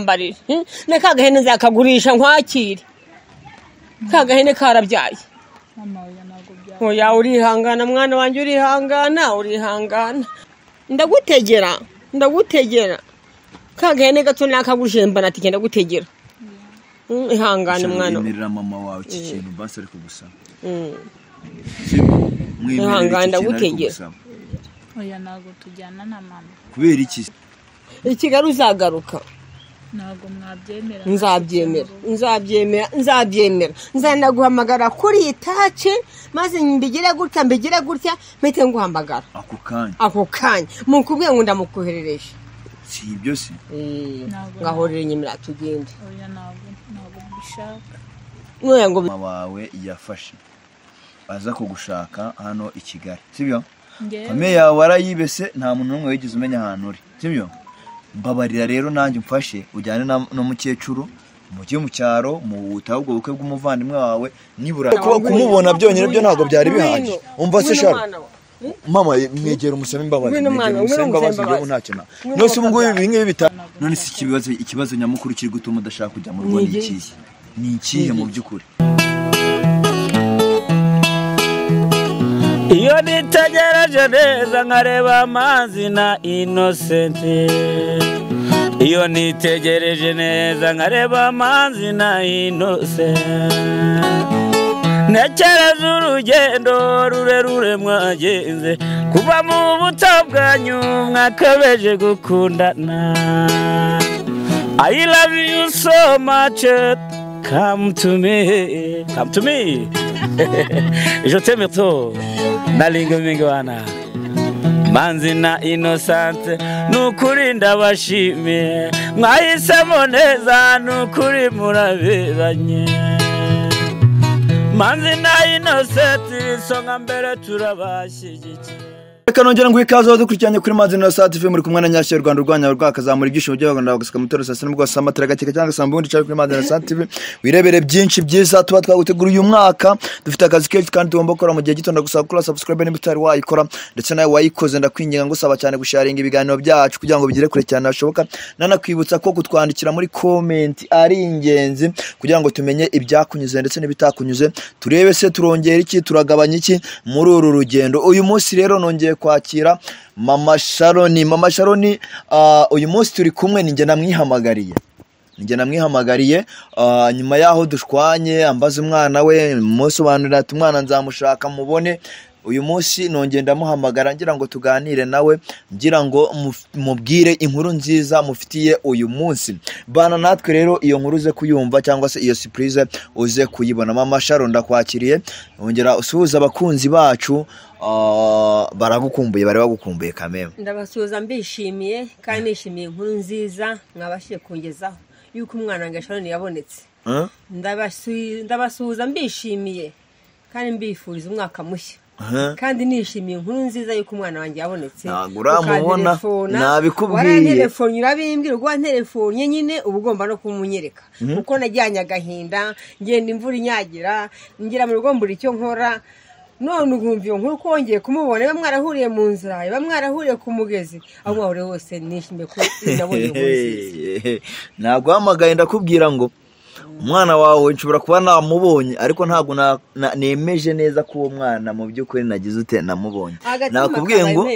mbari nakagahene nzakagurisha nkwakire kagahene karabyaye mama oya nago bya oya urihangana mwana wanje urihangana ndagutegera kagahene gato nakagujemba natike ndagutegera ihangana mwana mwemerera mama wawe iki kintu basi ariko gusa ihangana ndagutegera oya nago tujyana na mama kubera iki ikigaru uzagaruka nago mwabyemera nzabyemera nzanaguhamagara kuri itace maze mbigire gutya mpete nguhamagara ako kanya mukubwiye ngo ndamukoherereje si ibyo se ngahorere nyemera tugende oya nago bishaka ngoya ngo mama wawe yafashe baza kugushaka hano i Kigali sibyo famiye yawe warayibese nta muntu n'umwe wigize umenya ahantu uri sibyo mbabarira rero nanjye mfashe ujyane no mukecuru mujye mu cyaro mu butabwo bukwe bw'umuvandimwe wawe nibura kumubona byonyine byo ntago byari bihaje umva se shara mama mwegera umusaba imbabazi byo ntacyo no se ubungubu ibingibi bita none se ikibazo nyamukuru kiri gutuma udashaka kujya mu Rwanda ni ikihe mu by'ukuri iyo nitegereje neza nkareba amazi na Innocent iyo nitegereje neza nkareba amazi na Innocent ntekereza urugendo rurerure mwagenze kuva mu buto bwanyu mwakabeje gukundana I love you so much come to me je t'aime trop nalinga mingi wana manzi na Innocent nukuri ndabashimiye mwahisemo neza nukuri muraberanye manzi na Innocent songa mbere turabashyigikiye reka nongera ngo ikaze dukurikiranye kuri Manzi na Innocent muri kumwe na Nyashyo Rwanda urwanya rwakazamura ibyishimo by'abaganda bagasuka mutoro sasa nibwo samatira gateka cyangwa sambundi cyari kuri Manzi na Innocent wirebere byinshi byiza tuba twagutegura uyu mwaka dufite akazi kenshi kandi tugomba gukora mu gihe gitonda gusaba kuri subscribe n'ibitari wayikora ndetse nawe wayikoze ndakwinginga ngo saba cyane gusharinga ibiganiro byacu kugira ngo bigire kure cyane hashoboka nanakwibutsa ko kutwandikira muri comment ari ingenzi kugira ngo tumenye ibyakunyuze ndetse n'ibitakunyuze turebe se turongera iki turagabanya iki muri uru rugendo uyu munsi rero nongeye kwakira Mama Sharoni uyu munsi turi kumwe ninjye namwihamagariye nyuma yaho dushwanye ambaza umwana we musobanurira ati umwana nzamushaka mubone uyu munsi nongeye ndamuhamagara ngira ngo tuganire nawe ngira ngo mubwire inkuru nziza mufitiye uyu munsi bana natwe rero iyo nkuru uze kuyumva cyangwa se iyo surprise uze kuyibona Mama Sharoni ndakwakiriye ongera usuhuza abakunzi bacu baragukumbuye bari bagukumbuye kameme ndabasuhuza mbishimiye kandi nishimiye inkuru nziza mwabashije kungezaho yuko umwana wanjye Sharoni yabonetse ndabasuhuza mbishimiye kandi mbifuriza umwaka mushya kandi nishimiye inkuru nziza yuko umwana wanjye yabonetse uramubona nabikubwiye telefone urabimbwira ubwo telefone nyine ubugomba no kumunyereka uko najyanye agahinda ngenda imvura inyagira ngira mu rugo mbura icyo nkora none ugumva iyo nkuru kongeye kumubona bamwarahuriye mu nzira bamwarahuriye ku mugezi aho mwahore hose nishimiye ko nabonye inkuru nziza naguhamagaye ndakubwira ngo umwana wawe nshobora kuba namubonye ariko ntago nemeje neza ko uwo mwana mu by'ukuri nagize ute namubonye nakubwiye ngo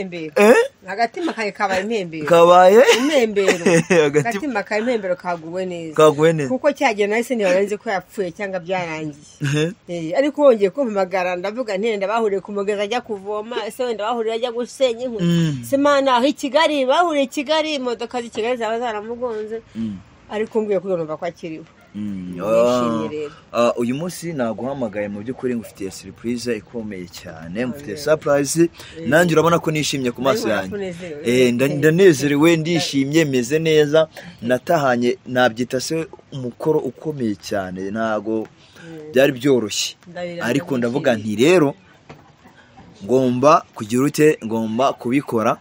agatima kabaye impembero agatima kabaye impembero kaguwe neza kuko cyagiye nahise ntibarenze ko yapfuye cyangwa byarangiye ariko wongeye kumpamagara ndavuga ntenda bahuriye ku mugezi ajya kuvoma ese wenda bahuriye ajya gusenya inkwi se mana aho i Kigali bahuriye i Kigali imodoka z'i Kigali zaba zaramugonze ariko ngiye kuyumva ko akiriho uyu munsi naguhamagaye mu by'ukuri ngufitiye surprise ikomeye cyane ngufitiye surprise nanjye urabona ko nishimye ku maso yanjye ndanezerewe ndishimye meze neza natahanye nabyita se umukoro ukomeye cyane ntago byari byoroshye ariko ndavuga nti rero ngomba kugira ute ngomba kubikora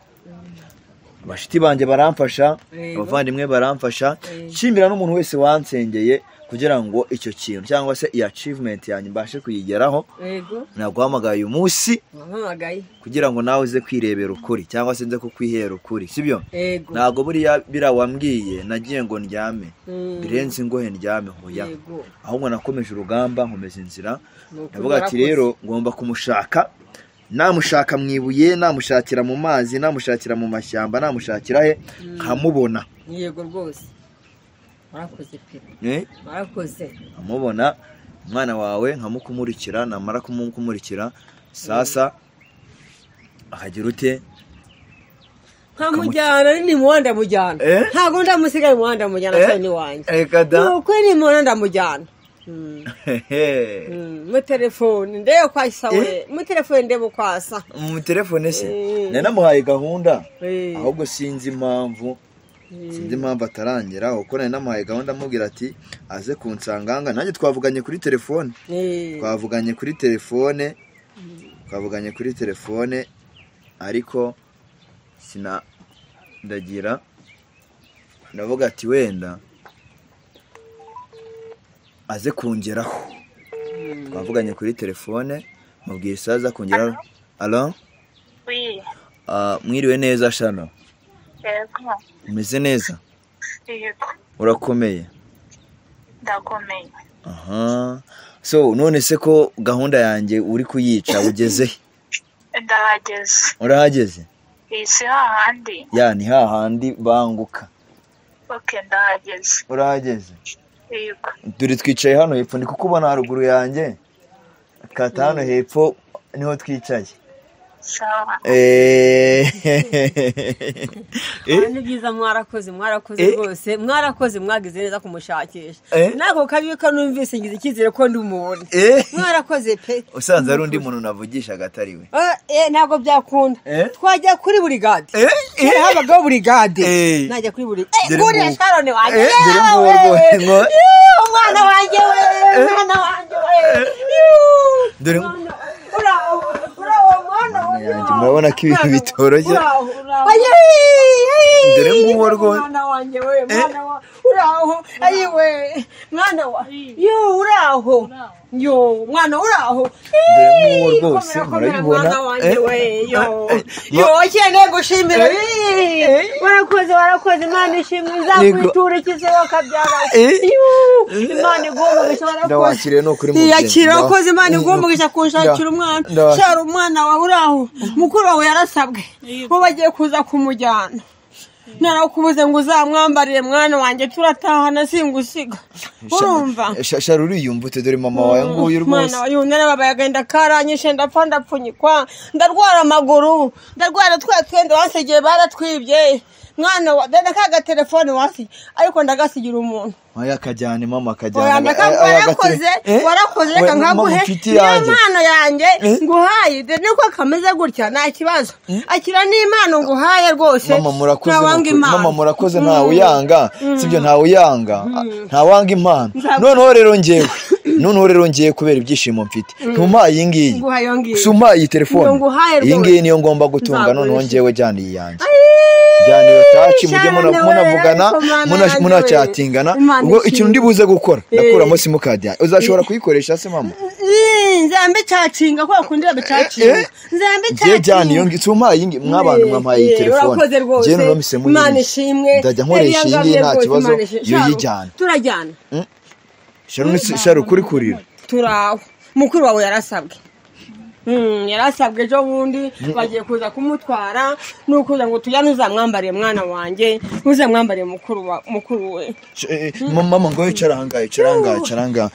abashiti banjye baramfasha, abavandimwe baramfasha, nshimira n'umuntu wese wansengeye kugira ngo icyo kintu cyangwa se iyi achievement yanjye mbashe kuyigeraho. Naguhamagaye uyu munsi kugira ngo nawe uze kwirebera ukuri cyangwa se nze kukwihera ukuri, sibyo? Ntago buriya birawambwiye nagiye ngo ndyame birenze ngohe ndyame hoya, ahubwo nakomeje urugamba nkomeza inzira, ndavuga ati rero ngomba kumushaka, namushaka mwibuye, namushakira mu mazi, namushakira mu mashyamba, namushakira he nkamubona. Yego rwose warakoze pe, warakoze. Amubona umwana wawe nkamukumurikira, namara kumukumurikira sasa akagira ute nkamujyana ni muhanda mujyana, ntago ndamusigaye muhanda mujyana cyane wanjye, reka da nuko ni muhanda mujyana mu telefone ndeye kwasa we, mu telefone ndebo kwasa, mu telefone se nanamuhaye gahunda, ahubwo sinzi impamvu atarangira uko namuhaye gahunda, amubwira ati aze kunsanganga, nanjye twavuganye kuri telefone, ariko ndagira ndavuga ati wenda aze kungeraho. Twavuganye kuri telefone, mubwira isaza kungeraho. Allo? Oui. Mwiriwe neza Shano? Yego. Umeze neza? Yego. Urakomeye? Ndakomeye. Aha. So none se ko gahunda yanjye uri kuyica ugeze? Ndahageze. Urahageze? Isi hahandi. Ya ni hahandi banguka. Okay, ndahageze. Urahageze? Yego. Duri twicaye hano hepfo, ndi kukubona haruguru yanjye. Kata hano hepfo niho twicaye. Sawa. Ni byiza mwarakoze rwose, mwarakoze mwagize neza kumushakisha. Nako kabika numvise ngize ikizere ko ndi umubone. Mwarakoze pe. Usanze ari undi muntu navugisha gatari we. Ntago byakunda. Twajya kuri burigade. Habagaho burigade. Najya kuri burigade. Gure Sharone wanjye. Umwana wanjye we. Umwana wanjye we. Dore murabona ko ibintu bitoroshye. Dore nguwo rwose mwana wanjye we, mwana wa uraho, ayiwe mwana wa yo uraho, yo mwana uraho. Dore nguwo rwose murabibona. Mwana wanjye we yo cyane gushimira. Warakoze Imana ishimwe, izakwitura ikizeho kabyara. Imana igomba warakoze. Ndawakiriye no kuri mugenzi. Yakirakoze Imana igomba kunshakira umwana. Shara umwana wa uraho, mukuru wawe yarasabwe bo bagiye kuza kumujyana. Narakubuze ngo uzamwambarire mwana wanjye, turatahana singusiga. Urumva? Shara uriyumva ute? Dore mama wawe nguyu rwose. Mwana wawe narababaye agenda karanyishe, ndapfa ndapfunyikwa, ndarwara amaguru, ndarwara twende wasegeye baratwibye. Mwana wa dada kaga telefone wasi, ariko ndagasigira umuntu. Aya kajyane mama kajyane. Warakoze reka nkaguhe impano yanjye nguhaye. Niko kameze gutya nta kibazo. Akira n'impano nguhaye rwose. Mama murakoze ntawe uyanga, sibyo ntawe uyanga. Ntawanga impano. Noneho rero ngiye kubera ibyishimo mfite. Ntuma iyi ngiyi. Suma iyi telefone. Iyi ngiyi niyo ngomba gutunga, noneho ngewe jyana iyi yanjye. Jyana iyo tachi mujye munavugana, munachatingana. Ubwo ikintu ndibuze gukora ndakuramo simukadi yanjye. Uzashobora kuyikoresha se mama? Nzambe chatinga kwa kundira bechatinga. Nzambe chatinga. Jyana iyo ngi tuma iyi ngi mwabantu mwampaye iyi telefone. Je no mise mu Imana ishimwe. Ndajya nkoresha iyi ngi nta kibazo yo yijyana. Turajyana. Sharu kuri kurira. Turaho. Mukuru wawe yarasabwe. Yarasabwe ejo bundi bagiye kuza kumutwara, nukuza ngo tujyane uzamwambariye mwana wanjye, uzamwambariye mukuru we. Mama ngo yicaranga. Sharo nawe caranga.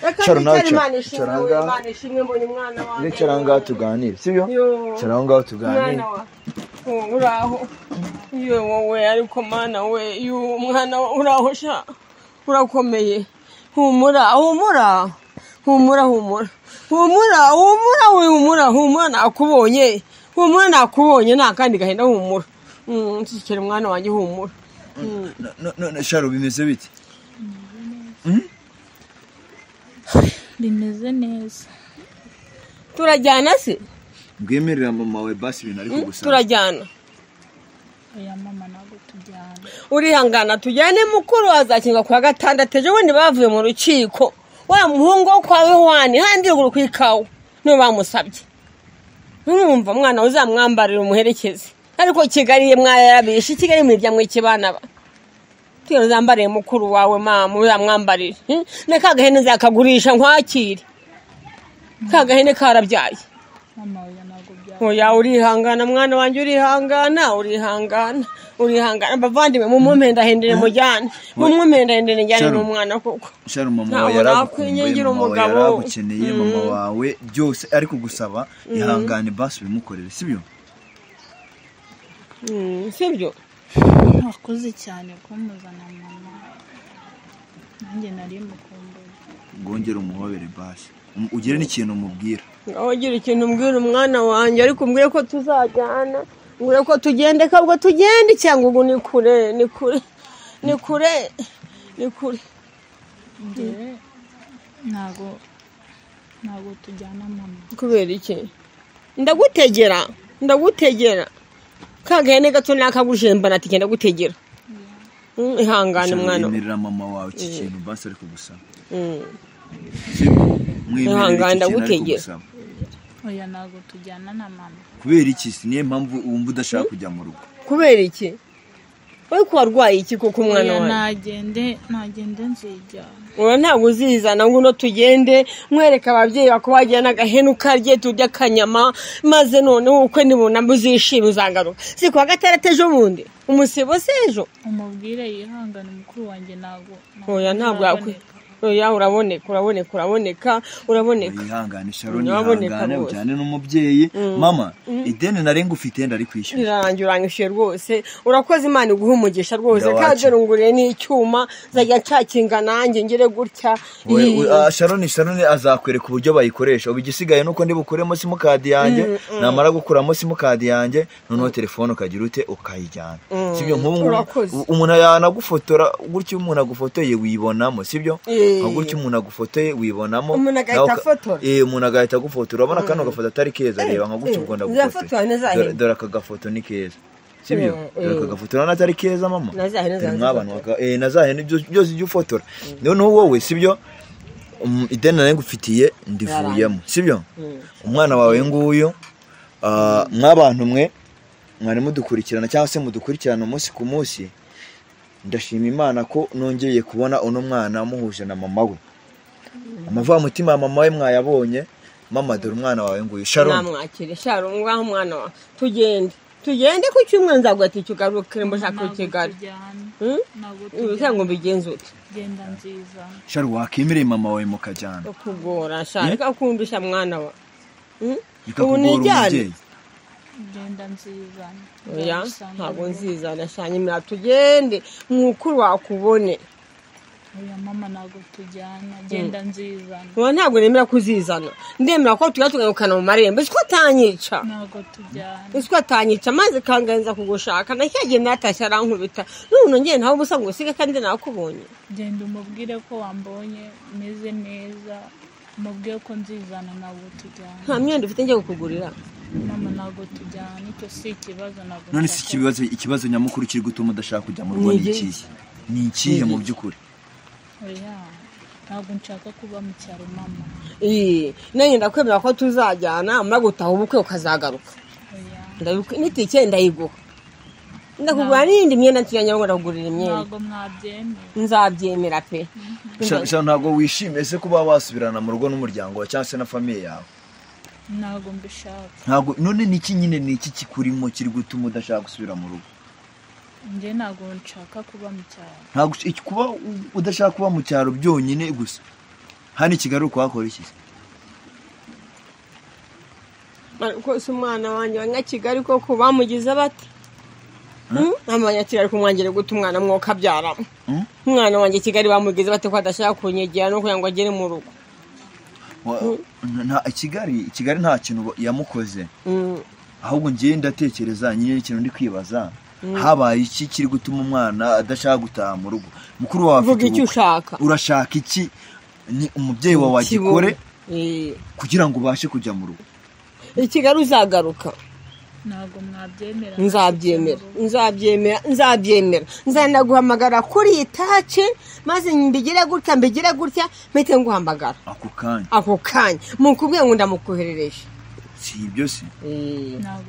Imana ishimwe mbonye mwana wanjye. Yicaranga tuganire, sibyo? Caranga tuganire. Uraho. Yo wowe ariko mana we, yo mwana uraho sha. Urakomeye. Humura. Nakubonye nta kandi gahenda humura. Nshikira mwana wanjye humura. No Sharo bimeze bite? Bimeze neza. Turajyana se? Bwemerera mama we basi ibintu ariko gusa. Turajyana. oya mama ntabwo tujyana. urihangana tujyane mukuru azakinga kwa gatandatu ejo bundi bavuye mu rukiko wa muhungu wo kwa Yohani handi ruguru kwikawo niwe bamusabye numva mwana uzamwambarira umuherekeze ariko Kigali ye mwayabisha Kigali mwirya mwikibana ba tiyo zambariye mukuru wawe mama uzamwambarira nakagahene zakagurisha nkwakire kagahene karabyaye mama oya ntabwo byaba. oya urihangana mwana wanjye urihangana bavandimwe mumumpenda mujyane mumumpenda njyane n'umwana koko shara mama wawe yaragukeneye mama wawe byose ariko gusaba ihangane basi bimukorere sibyo sibyo Wakoze cyane kumuzana mama nanjye nari mukumbuye. ngongera umuhobere basi ugire n'ikintu umubwira ugira ikintu umbwira umwana wanjye ariko umbwire ko tuzajyana umbwire ko tugende kabwo tugende cyangwa ubu ni kure ntabwo tujyana mama. kubera iki ndagutegera kagahene gato nakagujembana ati genda gutegera ihangane mwana mwemerera mama wawe iki kintu basi ariko gusaba ihangane ndagutegera oya ntabwo tujyana na mama. kubera iki niyo mpamvu wumva udashaka kujya mu rugo kubera iki wowe ko warwaye iki koko umwana wawe nagende nzijyana. uwo ntabwo uzizana ngo uno tugende mwereka ababyeyi bako wajyana agahene ukarye turya akanyama maze noneho ukwe nibona uzishima uzagaruka si kuwa gatandatu ejo bundi umusibo se ejo umubwire yihangane mukuru wanjye ntabwo oya ntabwo yakwe oya uraboneka ihangane Sharon ihangane ujyane n'umubyeyi mama ideni narenga ufite ndari kwishyura irarangira uranyishyuye rwose urakoze Imana iguha umugisha rwose kaje runguriye n'icyuma zajya ncakinga nanjye ngire gutya Sharon azakwereka uburyo bayikoresha ubigisigaye nuko ndi bukuremo simukadi yanjye namara gukuramo simukadi yanjye noneho telefone ukagira ute ukayijyana sibyo nk'ubu umuntu yanagufotora gutyo umuntu agufotoye wibonamo sibyo gutyo umuntu agufotoye wibonamo umuntu agahita agufotora urabona kano gafoto atari keza reba nka gutyo ubwo ndagufotoye dore aka gafoto ni keza sibyo dore aka gafoto urabona atari keza mama nazahene byose ijya ufotora noneho wowe sibyo ideni narenga ufitiye ndivuyemo sibyo umwana wawe nguyu mw'abantu mwe mwari mudukurikirana cyangwa se mudukurikirana umunsi ku munsi ndashima Imana ko nongeye kubona uno mwana muhuje na mama we amavugamutima ya mama we mwayabonye mama dore umwana wawe nguyu Sharon namwakire Sharon ngaho mwana wawe tugende ku cyumwe nzagwati cyugaruke mbashaka Kigali cyangwa mbigenze ute genda nziza Sharon wakemereye mama wawe mukajyana ukugora shaka kumbisha mwana wa ubu nijyane genda nziza oya ntabwo nziza ndashanye mira tugende mukuru wakubone oya mama ntabwo tujyana genda nziza uwo ntabwo nemera kuzizana ndemera ko tugatugana mu marembo isiko atanyica ntabwo tujyana isiko atanyica maze kanganza kugushaka nakiye natashya arankubita none ngiye ntaho busa ngo usige kandi nakubonye genda umubwire ko wambonye meze neza umubwire ko nzizana ntabwo tujyana nta myenda ufite njye kukugurira mama ntabwo tujyana icyo si ikibazo ntabwo none si ikibazo nyamukuru kiri gutuma udashaka kujya mu rugo ni ikihe mu by'ukuri oya ntabwo nshaka kuba mu cyaro mama nanjye ndakwemera ko tuzajyana amara gutaha ubukwe ukazagaruka n'itike ndayiguha ndakugura n'indi myenda ntiyanya ngo ndakugurira imyenda ntabwo mwabyemera nzabyemera pe ntabwo wishimiye se kuba wasubirana mu rugo n'umuryango wawe cyangwa se na famiye yawe ntabwo mbishaka ntabwo none niki nyine niki kikurimo kiri gutuma udashaka gusubira mu rugo njye ntabwo nshaka kuba mu cyaro ntabwo kuba udashaka kuba mu cyaro byonyine gusa hano i Kigali ukahakora iki ko se umwana wanjye wa Kigali koko bamugize bate Abanyakigali kumwangire guta umwana mwoka byaramo umwana wanjye Kigali bamugize bate ko adashaka kunyegera no kugira ngo agere mu rugo Kigali nta kintu yamukoze ahubwo ngiye ndatekereza nyine ikintu ndi kwibaza habaye iki kiri gutuma umwana adashaka gutaha mu rugo mukuru wawe vuga icyo ushaka urashaka iki ni umubyeyi wawe wagikore kugira ngo ubashe kujya mu rugo Kigali uzagaruka ntabwo mwabyemera. Nzabyemera nzanaguhamagara kuri itace maze mbigire gutya mpite nguhamagara ako kanya mukubwiye ngo ndamukoherereje si ibyo se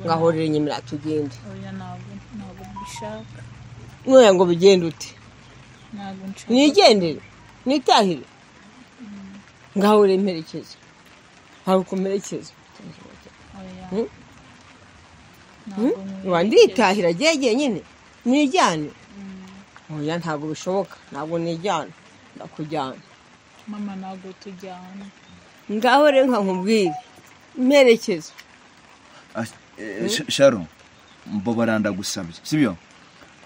ngahorere nyemera tugende. Oya ntabwo mbishaka. Noya ngo bigende ute? Ntabwo nshaka. Nigendere nitahire ngahorere imperekeza hari ukumerekeza. Oya wanditahira gege nyine nijyane. Oya ntabwo bishoboka ntabwo nijyana ndakujyana. Mama ntabwo tujyana. Ngaho rero nkubwire imperekeza. Sharo mbo baranda gusabye sibyo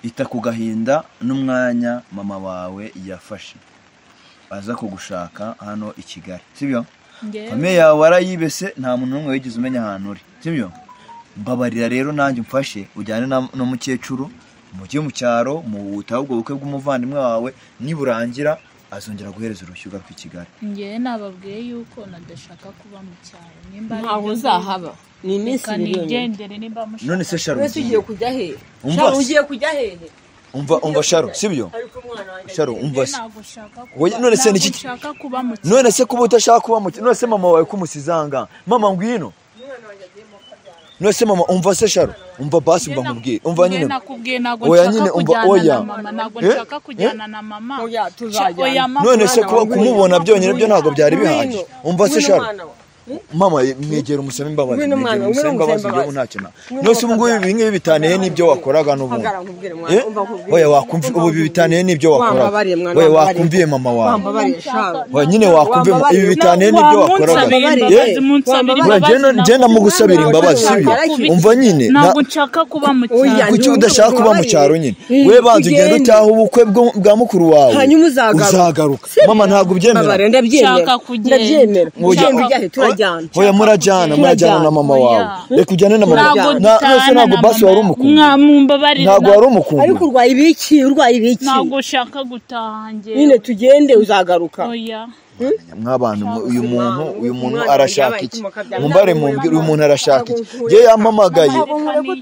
ita kugahinda n'umwanya mama wawe yafashe aza kugushaka hano i Kigali sibyo famille yawe warayibese nta muntu n'umwe wigeze umenya ahantu uri sibyo mbabarira rero nanjye umfashe ujyane no mukecuru mujye mu cyaro mu butabwo bukwe bw'umuvandimwe wawe niburangira azongera guhereza urushyuga rw'i Kigali. Ngiye nababwiye yuko nadashaka kuba mu cyaro nimba ntabwo uzahaba ni iminsi nigendere nimba mushaka. None se Sharo ugiye kujya he? Sharo ugiye kujya he? umva Sharo sibyo Sharo umva se none se niki none se kuba utashaka kuba mu none se mama wawe kumusizanga mama ngwino no se mama umva se Sharo umva basi umva nkubwiye umva nyine nakubwiye nago nshaka kujyana na mama nago nshaka kujyana na mama oya tuzajya none se kuba kumubona byonyine byo ntago byari bihaje umva se Sharo mama mwegera umusaba imbabazi ngiye ntakina no se ubungubu ibingibi bitaniye n'ibyo wakoraga n'ubundi oya wakumva ubu bitaniye n'ibyo wakoraga oya wakumviye mama wawe oya nyine wakumviye ibi bitaniye n'ibyo wakoraga ngenda mu gusabira imbabazi sibyo umva nyine ntabwo nshaka kuba mu cyaro kuki udashaka kuba mu cyaro nyine we banze ugenda utaha ubukwe bwa mukuru wawe uzagaruka mama ntabwo ubyemera ndabyemera oya murajyana na mama wawe reka ujyane na mama nose ntabwo basi wari umukunda ntabwo wari umukunda ariko urwaye ibiki ntabwo ushaka gutaha njye nyine tugende uzagaruka. Oya mw'abantu uyu muntu arashaka iki mumbare mumbwire uyu muntu arashaka iki je yampamagaye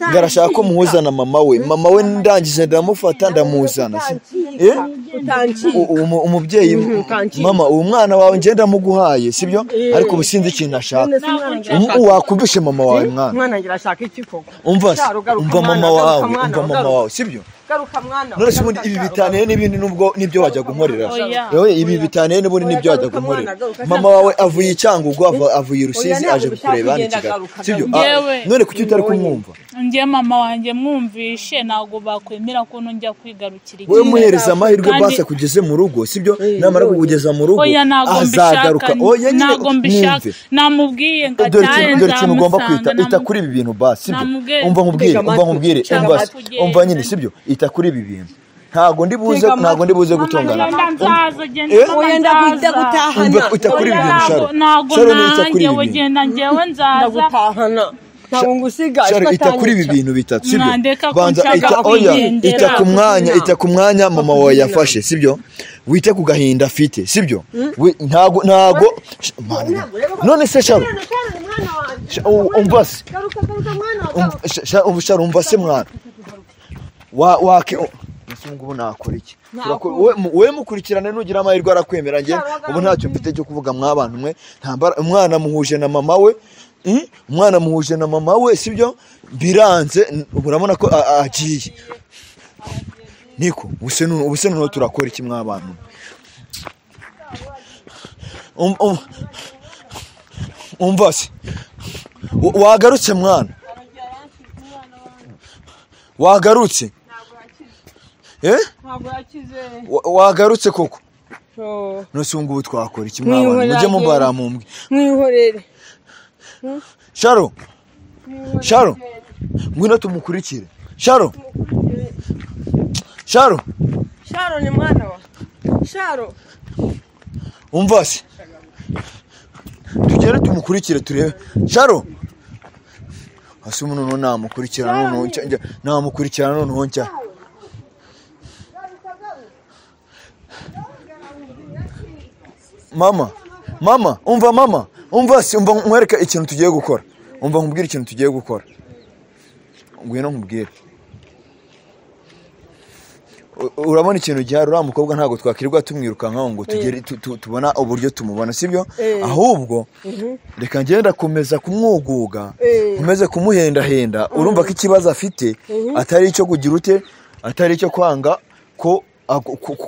ngarashaka ko muhuza na mama we ndangije ndamufata ndamuzana umubyeyi mama uwo mwana wawe nje ndamuguhaye sibyo ariko ubusinzi ikintu ashaka wakumvishe mama wawe mwana ngira ashaka iki koko umva mama wawe sibyo garuka mwana none se ibi bitaniye n'ibindi nubwo nibyo wajya gumorera ibi bitaniye n'ubundi nibyo wajya gumorera mama wawe avuye Cyangugu avuye Rusizi aje kukureba hano Kigali sibyo none kuki utari kumwumva ngiye mama wanjye mwumvishe ntago bakwemera ko njya kwigarukira we muhereza amahirwe basa kugeze mu rugo sibyo namara kugeza mu rugo azagaruka ntago mbishaka namubwiye ngataye nzamusanga ugomba kwita ita kuri ibi bintu basi sibyo umva nkubwire umva nyine sibyo ita kuri ibi bintu ntago ndi buze gutongana wenda kujya gutahana ita kuri ibi bintu Sharo nanjye wegenda njyewe nzaza gutahana ntago ngusiga ita kuri ibi bintu bitatu sibyo banza ita ku mwanya mama wawe yafashe sibyo wite ku gahinda afite sibyo ntago none se Sharo umva se Sharo umva se mwana wake ngubu nakora iki we mukurikirane nugira amahirwe arakwemera nge ubu ntacyo mfite cyo kuvuga mw'abantu mwe umwana muhuje na mama we sibyo biranze urabona ko agiye niko ubuse none turakora iki mw'abantu umva se wagarutse mwana wagarutse wagarutse koko nose ngubu twakora iki mw'abantu mujye mubara mumbwe mwihorere Sharo ngwino tumukurikire Sharo ni mwana wa Sharo umva se tugere tumukurikire turebe Sharo hasi umuntu namukurikirana noneho nshya mama umva se umva nkwereka ikintu tugiye gukora umva nkubwire ikintu tugiye gukora ngwino nkubwire urabona ikintu gihari uriya mukobwa ntabwo twakirirwa tumwirukankaho ngo tugere tubona uburyo tumubona sibyo ahubwo reka ngenda komeza kumwuguga komeze kumuhendahenda urumva ko ikibazo afite atari icyo kugira ute atari icyo kwanga ko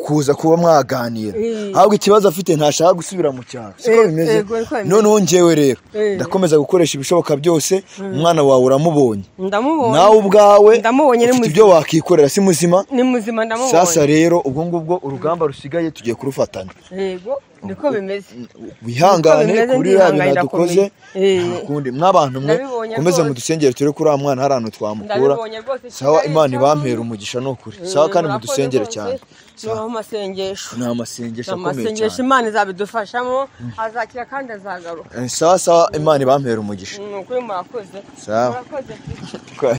kuza kuba mwaganira ahubwo ikibazo afite ntashaka gusubira mu cyaro siko bimeze noneho njyewe rero ndakomeza gukoresha ibishoboka byose umwana wawe uramubonye nawe ubwawe ufite ibyo wakikorera si muzima ni muzima ndamubonye sasa rero ubwo ngubwo urugamba rusigaye tugiye kurufatanya yego niko bimeze wihangane kuri rabina dukoze kundi mw'abantu mwe komeze mudusengere ture kuri mwana hari ahantu twamukura sawa Imana ibampera umugisha no kuri sawa kandi mudusengere cyane no masengesho na masengesho akomeye cyane masengesho Imana izabidufashamo azakira kandi azagaruka sawa Imana ibampera umugisha kuri murakoze sawa